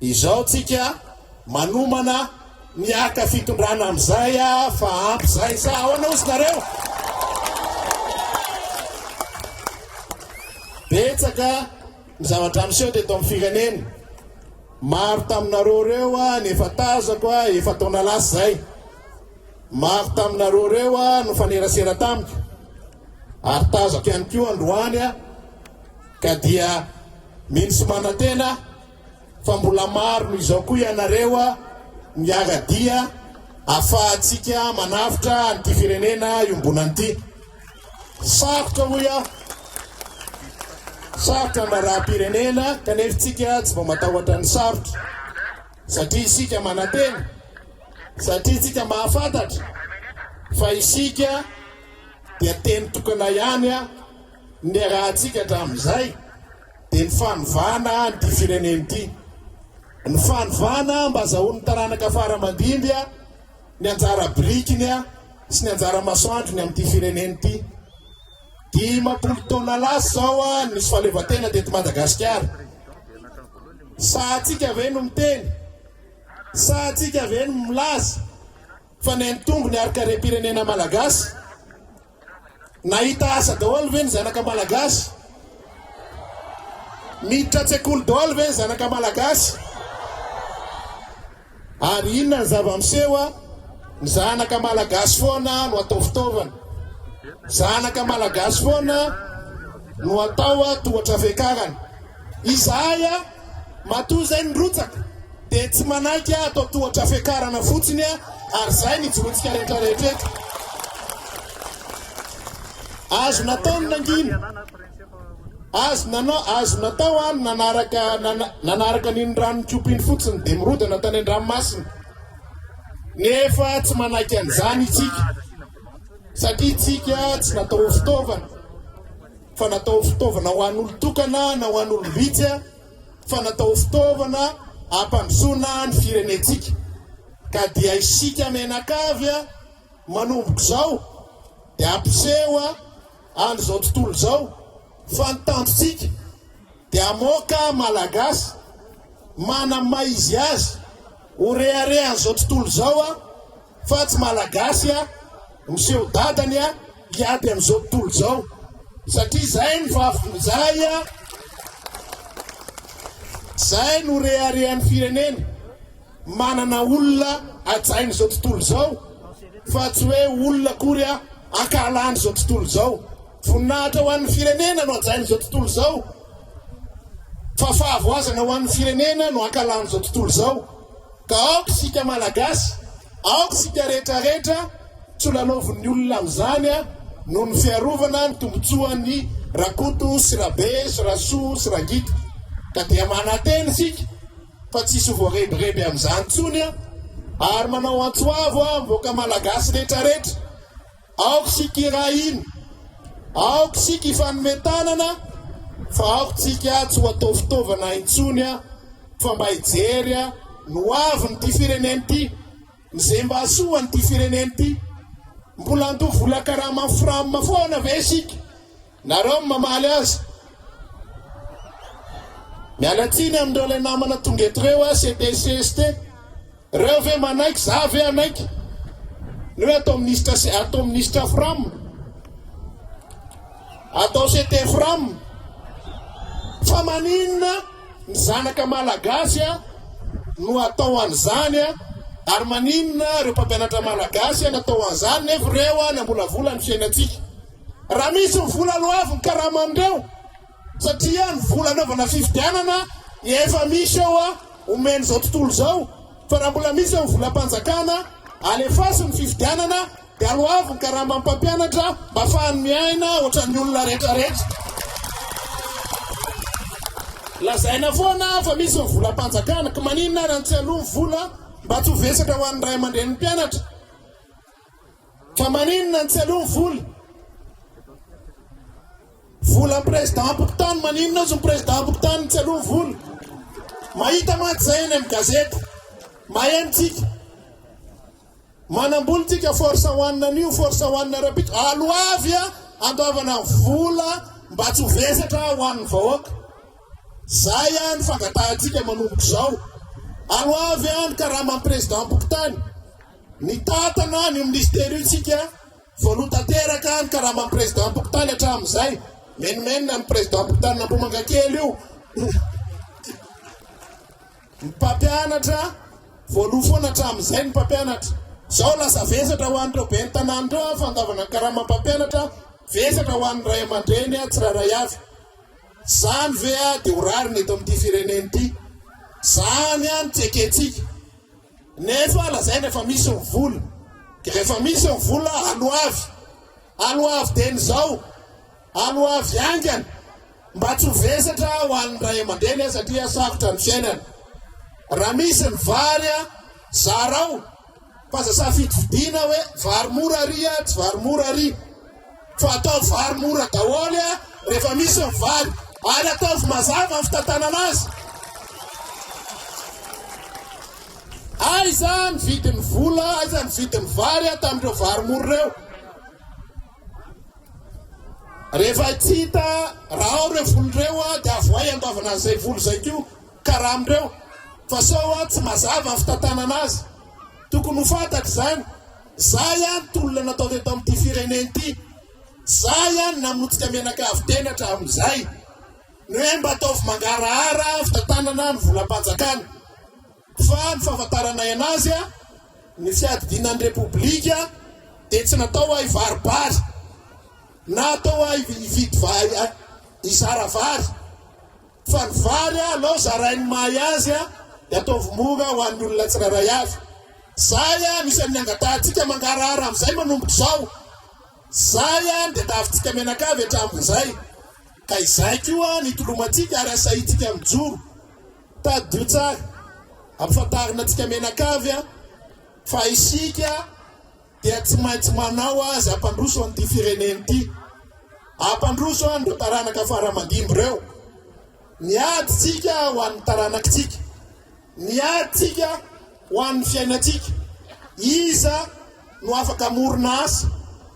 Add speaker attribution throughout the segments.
Speaker 1: izao tsika manomana miaka fitondrana amizay fa ampy zay sa ahoana ozy nareo betsaka ny zavatra miseho teto amin'ny firenena maro taminareo reo nefa tazako efa taona lasa zay maro taminareo reo no fanerasera tamiko ary tazako ihany koa androany ka dia minisy manantena fa mbola maro no izao koa ianareo miagadia afahatsika manafitra an'ity firenena iombonany ity sarotra hoy sarotra maraha-pirenena kanefa tsika tsy mba matahotra ny sarotra satria isika manantena satria tsika mahafantatra fa isika dia teny tokana ihany ny rahantsika hatramin'izay dia ny fanovana nyty firenena ity ny fanovana mba azahoan'ny taranaka faramandimby ny anjara brikiny sy ny anjara masoandrony amin'ity firenena ity 10 taona lasa zao nisy fahaleovan-tena teto Madagasikara sa atsika ve no miteny sa atsika ve no milaza fa ny tombony araka-pirenena malagasy nahita asa daholo ve ny zanaka malagasy miditra tsekoly daholo ve ny zanaka malagasy ary inona ny zava-miseho ny zanaka malagasy foana no atao fitaovana zanaka malagasy foana no atao tohatra fiakarana izahay matoa zay nyrotsaka dia tsy manaiky atao tohatra fiakarana fotsiny ary zay nijorotsika rehetrarehetra eto azo natao ny nanginy azo natao nanaraka niny rano kopiny fotsiny dia mirodana tany an-dranomasina nefa tsy manaiky an'izany itsika satria itsika tsy natao fitaovana fa natao fitaovana ho an'olo tokana na ho an'olo vitsy fa natao fitaovana ampandrosoana ny firenentsika ka dia isika menakavy manomboko zao dia ampiseho an'izao tontolo zao fa ny tanjotsika dia amoaka malagasy mana maizy azy ho rehareha an'izao tontolo zao fa tsy malagasy miseho dadany hiady amin'izao tontolo zao satria zay ny zay no reharehan'ny firenena manana olona ajain'izao tontolo zao fa tsy hoe olona kory ankalan'izao tontolo zao voninahitra ho an'ny firenena no ajain'izao tontolo zao fa fahavoazana ho an'ny firenena no ankalan'izao tontolo zao ka aoka sika malagasy aoka sika rehetrarehetra tsy olalaovin'ny olona amin'izany no ny fiarovana ny tombotsoan'ny rakoto sy rabe sy rasoa sy rangita ka dia manantena sika fa tsisy voarebireby amin'izany tsony ary manao antsoavo mboka malagasy rehetrarehetra aoka sika irahiny aoka sika ifanometanana fa aoka tsika tsy ho atao fitaovana intsony fa mba hijery no avy nyty firenena ity izay mba hasoa nyty firenena ity mbola anto vola karaha maframma foana ve sika nareo mamaly azy mialatsiny amindreo ilay namana tonga eto reo CDCST reo ve manaiky za ve anaiky ny hoe atao ministra fram atao CT fram fa maninona ny zanaka malagasy no atao an'izany ary maninona reo mpampianatra malagasy natao an'izany nefa reo ny ambolavola ny fiainatsika raha misy mivola loaviny karaha amindreo satria ny vola anaovana fifidianana efa misy eo omeny zao tontolo zao fa raha mbola misy eo volam-panjakana alefasy ny fifidianana dia aloaviny karaha mampampianatra mba afahany miaina ohatran'ny olona rehetrarehetra lazaina foana fa misy ny volam-panjakana ka maninona raha tsy aloha ny vola mba tsy ho vesatra ho an'ny ray aman-dren'ny mpianatra fa maninona ny tsy aloha ny vola président Bokotany maninona ozy ny président Bokotany tsy aloha ny vola mahita maty zay eny amin'ny gazety mahenitsika manambolitsika force hoanina an'io force hoanina rapitra aloavy andoavana vola mba tsy ho vesatra ho an'ny vahoaka zay ny fangatahantsika manomboko zao aloavy any karaha président Bokotany ny tatana ny ministère io tsika voaloha tanteraka any karaha président Bokotany hatramin'izay menimena ny président Bokotany n'Ambohimangakely io ny mpampianatra voaloha foana hatramin'izay ny mpampianatra zao lasa vesatra ho an'ireo be ny tanàna reo fandavana karaha mpampianatra vesatra ho an'ny ray aman-dreny tsiraray avy zany ve dia ho rariny eto amin'ity fireneny ity zany any tsy eketsika nefa lazaina efa misy ny vola rehefa misy ny vola aloavy teny zao aloavy angany mba tsy ho vesatra ho an'ny ray aman-dreny satria sakotra ny fiainana raha misy ny vary zarao fa safidy vidiana hoe vary mora ary tsy vary mora ary fa atao vary mora daholo rehefa misy ny vary ary ataovy mazava ny fitantanana azy aiza ny vidiny vola aiza ny vidiny vary tamin'ireo vary mora reo rehefa tsy hita raha ao reo voloreo dia avoay andavana an'izay volo zay ko karaha amindreo fa sao tsy mazava ny fitantanana azy tokony ho fantatra zany zay any tolona natao teto amin'ity fireneny ity zay any namonotsika menakavy tena hatramin'izay ny hoe mba ataovy mangarahara fitantanana ny volam-panjakana fa ny fahafantaranay anazy ny fiadidinan'ny repoblika dia tsy natao hivaribary na atao hividy izara vary fa ny vary aloha zarainy mahay azy dia ataovy mora ho an'ny olona tsiraray avy zay nisan'ny angatantsika mangarahara amin'izay manomboka zao zay dia tavintsika menakavy hatramin'izay ka izay koa nitolomantsika ary asahintsika mijoro tadio tsara ampifantarina antsika menakavy fa isika dia tsy maintsy manao azy ampandroso an'ity fireneny ity ampandroso andreo taranaka faramandimby reo niaditsika ho an'ny taranakitsika niaditsika ho an'ny fiainatsika iza no afaka morona asa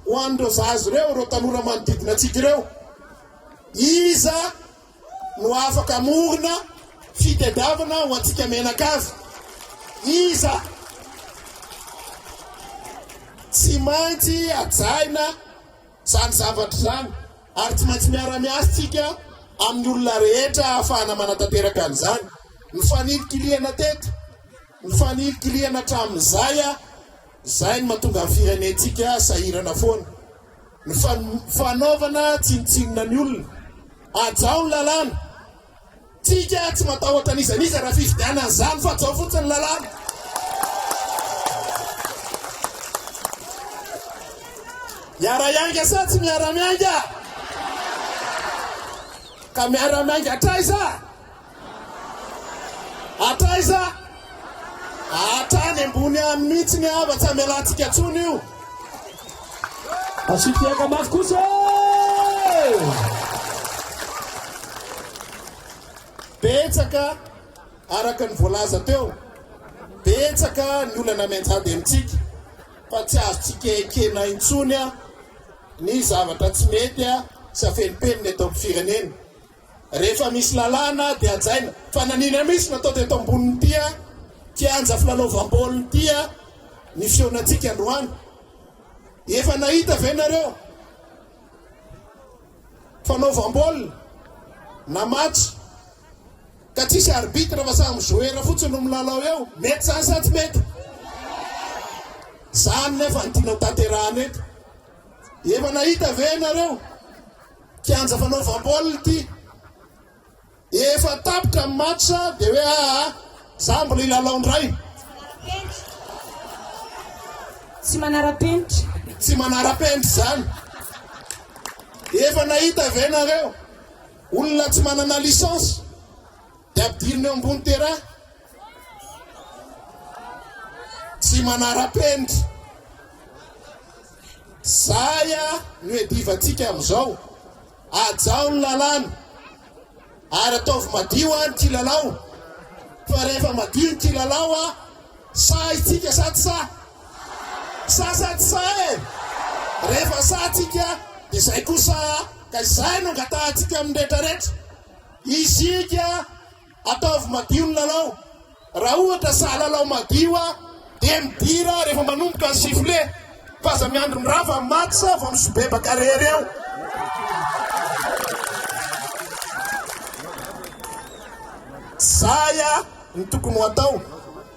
Speaker 1: ho an'ireo zazo reo reo tanora manodidina atsika reo iza no afaka morona fitediavana ho antsika menakavy iza tsy maintsy ajaina zany zavatra zany ary tsy maintsy miara-miasitsika amin'ny olona rehetra ahafahana manatanteraka an'izany ny fanirikiliana teto ny fanirikiliana hatramin'izay zay ny mahatonga ny firenentsika sahirana foana ny fanaovana tsinotsinona ny olona ajao ny lalàna tsika tsy matahotra an'izaniza raha fifidiana an'izany fa ajao fotsiny lalàna miara-mianga sa tsy miara-mianga ka miara-mianga atraiza atrany ambony any mihitsy ny ava tsy amelantsika tsony io
Speaker 2: asitiaka mafy kosa
Speaker 1: betsaka araka ny voalaza teo betsaka ny olana menjady amintsika fa tsy azotsika ekena intsony ny zavatra tsy mety safenipeniny eto amin'ny firenena rehefa misy lalàna dia ajaina fa nanina misy natao teto amboniny tia kianja filalaovam-baoliny tia ny fionatsika androany efa nahita venareo fanaovam-baolina na match ka tsisy arbitre fa samy joueur fotsiny no milalao eo mety zany sa tsy mety zany nefa nydinao tanterahana eto efa nahita venareo kianja fanaovam-baolina ty efa tapitra amin'ny match dia hoe za mbola ilalao ndray
Speaker 3: tsy manara-penitra
Speaker 1: tsy manara-penitra zany efa nahita venareo olona tsy manana licence dia ampidiriny eo ambony terrain tsy manara-penitra zaya no edivantsika amin'izao ajao ny lalàna ary ataovy madio any ty lalao fa rehefa madio ny ty lalao sa itsika sady sady sa rehefa sa tsika dia zay kosa ka izay no angatahantsika amin'ny rehetrarehetra isika ataovy madio ny lalao raha ohatra sahalalao madiwa dia midira rehefa manomboka ny sifle fa aza miandro ny rava maty sa va misobebaka rereo zaya ny tokony ho atao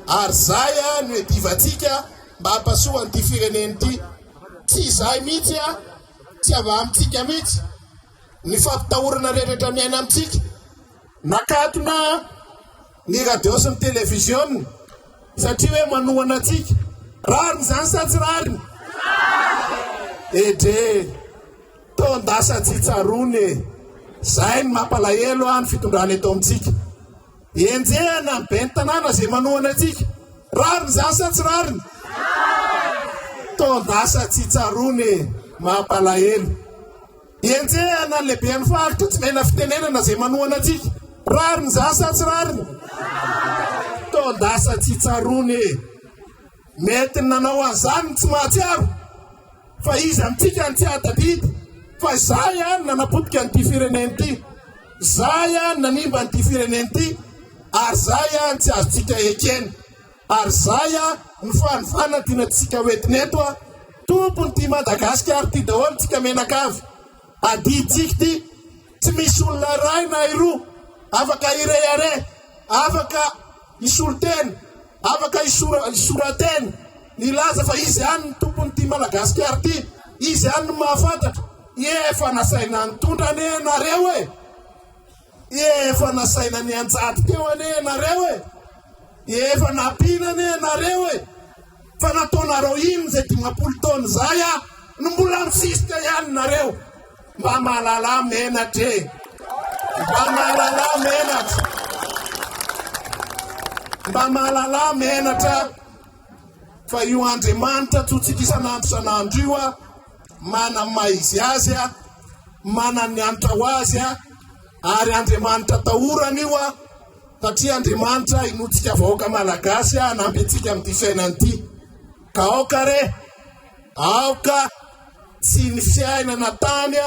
Speaker 1: ary zaya no edivatsika mba hampasoa ny fireneny ity tsy izay mihitsy a tsy ava amintsika mihitsy ny fampitahorana rehetra miaina amintsika nakatona ny radio sy ny televiziona satria hoe manohana atsika rariny zany sa tsy rariny edre tondasa tsitsarony zay ny mampalahelo ny fitondrana eto amintsika enjehana ny be ny tanàna zay manohana atsika rariny zany sa tsy rariny tondasa tsitsarony mampalahelo enjehana ny lehibe ny faritra tsy mena fitenenana zay manohana atsika rariny zany sa tsy rariny tondasa tsitsarony mety nanao an'izany tsy mahatsiaro fa izy amintsika ny tsy atadidy fa zay any nanapotika nyity fireneny ity zay any nanimba nyity fireneny ity ary zay any tsy azontsika ekeny ary zay ny fanovana tianatsika hoentiny eto a tompony ty Madagasikara ty daholo tsika menakavy adiditsika ty tsy misy olona ray na iroa afaka ireare afaka isoloteny afaka isorateny nilaza fa izy any ny tompony ty Madagasikara ty izy any ny mahafantatra efa nasaina ny tondrane nareo efa nasaina ny anjady teo ane nareo efa napinane nareo fa nataonareo ino zay 10 taona zay no mbola misisika ihany nareo mba mahalala menatre mba mahalala menatra mba mahalala menatra fa io Andriamanitra tsotsika isanandro sanandro io mana maizy azy mana ny antra ho azy ary Andriamanitra tahorana io satria Andriamanitra inotsika vahoaka malagasy anampy antsika amin'ity fiainana ity ka aoka re aoka tsy ny fiainana tany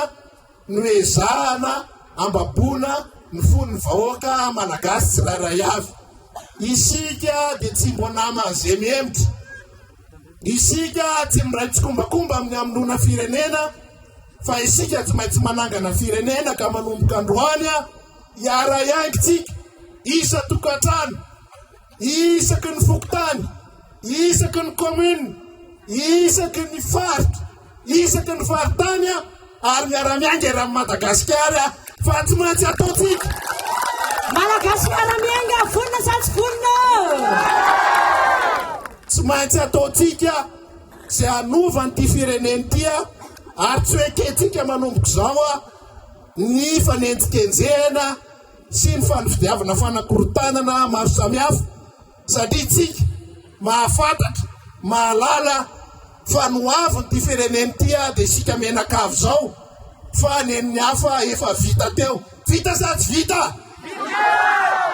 Speaker 1: no ezahana ambabona ny fon'ny vahoaka malagasy tsirairay avy isika dia tsy mbo nama zay mihemitra isika tsy miray tsikombakomba amin'ny nona firenena fa isika tsy maintsy manangana firenena ka manomboka androany hiara iaingitsika isa tokatrano isaky ny fokotany isaky ny commune isaky ny faritra isaky ny faritany ary miara-miainga raha Madagasikara fa tsy maintsy ataotsika
Speaker 3: Malagasy miara-miainga fonina sa tsy fonina
Speaker 1: tsy maintsy ataotsika zay anovany ty fireneny ty ary tsy hoe ketsika manomboko zao ny fanenjikenjehana sy ny fanofidiavana fanakorotanana maro samihafa satria tsika mahafantatra mahalala fanoaviny ty fireneny ty dia sika menakavy zao fa nen'ny hafa efa vita teo vita sa tsy vita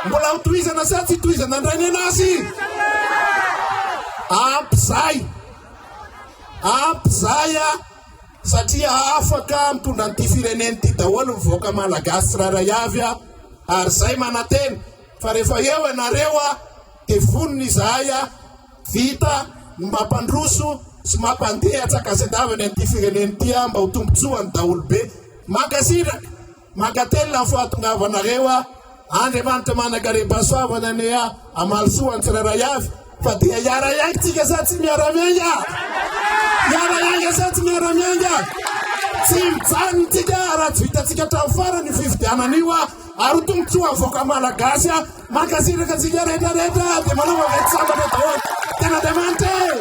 Speaker 1: mbola ho tohizana sa tsy tohizana andray azy ampy zay satria afaka mitondra nyty fireneny ty daholo mivoaka malagasy tsirairay avy ary zay manateny fa rehefa eo anareo dia vonony izahay vita ny mampandroso sy mampandeha tsakazendavany an'ity fireneny ty mba ho tombotsoany daholo be makasiraka makatelina ny fahatongavanareo Andriamanitra manakarebasoavana ny amalisoany tsirairay avy fa dia hiara iaingitsika sa tsy miara-miainga hiara iainga sa tsy miara-miainga tsy mijanontsika raha tsy vitatsika hatramin'ny farany fifidianana io ary ho tombotsoa avoaka malagasy makasiraka tsika rehetrarehetra dia manao vavety sambatra daholo tena Andriamanitra